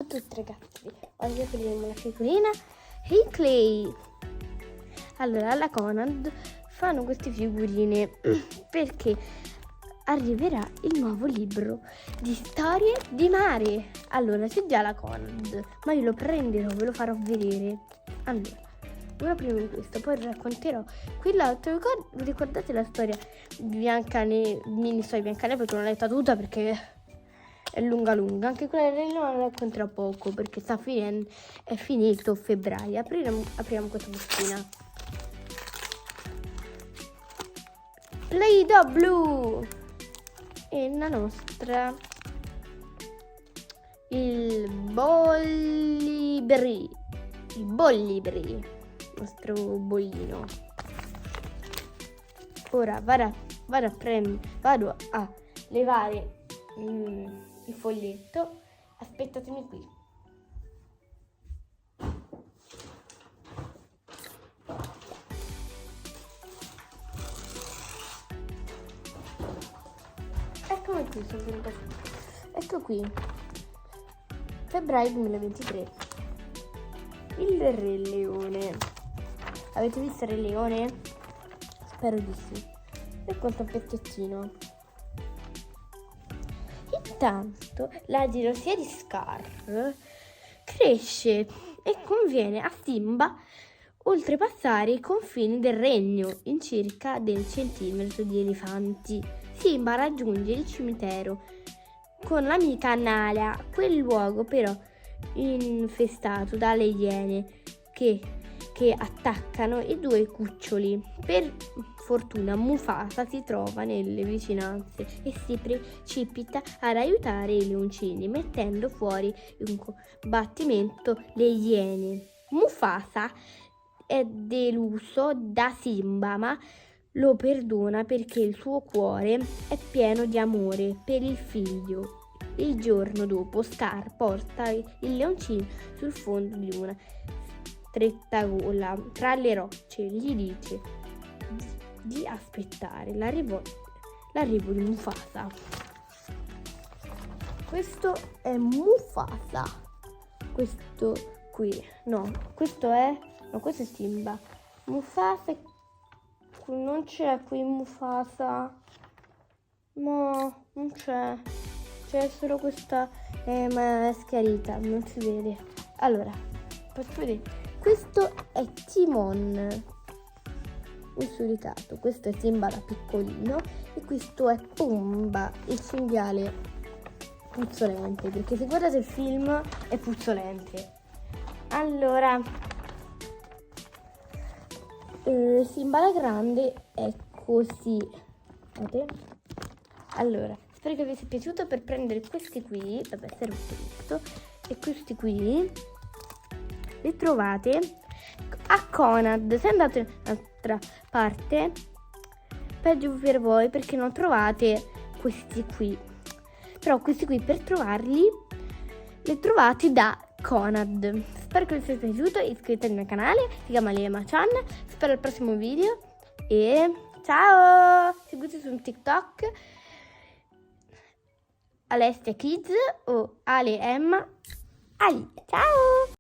Ciao a tutti ragazzi, oggi apriamo la figurina Clay. Allora, alla Conad fanno queste figurine perché arriverà il nuovo libro di storie di mare. Allora, c'è già la Conad, ma io lo prenderò, ve lo farò vedere. Allora, ora prima di questo, poi racconterò quell'altro. Ricordate la storia di Biancaneve, mini storia di Biancaneve, perché non l'ho letta tutta perché è lunga. Anche quella del Re la racconterò poco perché è finito febbraio. Apriamo questa bustina. Play-Doh blu e la nostra il Bollibri, il nostro bollino. Ora vado a levare il foglietto. Aspettatemi qui. Eccomi qui, sono venuta qui. Ecco qui. Febbraio 2023. Il Re Leone. Avete visto il Re Leone? Spero di sì. E conta un pezzettino. Intanto la gelosia di Scar cresce e conviene a Simba oltrepassare i confini del regno in circa del centimetro di elefanti. Simba raggiunge il cimitero con l'amica Nala, quel luogo però infestato dalle iene che attaccano i due cuccioli. Per fortuna Mufasa si trova nelle vicinanze e si precipita ad aiutare i leoncini, mettendo fuori in combattimento le iene. Mufasa è deluso da Simba, ma lo perdona perché il suo cuore è pieno di amore per il figlio. Il giorno dopo Scar porta il leoncino sul fondo di una stretta gola tra le rocce. Gli dice di aspettare l'arrivo di Mufasa. Questo è Mufasa. Questo è Simba. Mufasa non c'è qui Mufasa. No, non c'è. C'è solo questa mascherita, non si vede. Allora, faccio vedere. Questo è Timon, il suricato. Questo è Simba da piccolino. E questo è Pumba, il cinghiale puzzolente. Perché se guardate il film è puzzolente. Allora, Simba la grande è così. Vedete? Allora, spero che vi sia piaciuto. Per prendere questi qui, vabbè, serve questo, e questi qui li trovate a Conad. Se andate da un'altra parte, peggio per voi perché non trovate questi qui. Però questi qui, per trovarli, li trovate da Conad. Spero che vi sia piaciuto. Iscrivetevi al mio canale, si chiama Lema Chan. Spero al prossimo video e ciao! Seguite su TikTok Alessia Kids o Ale Emma Ali. Ciao!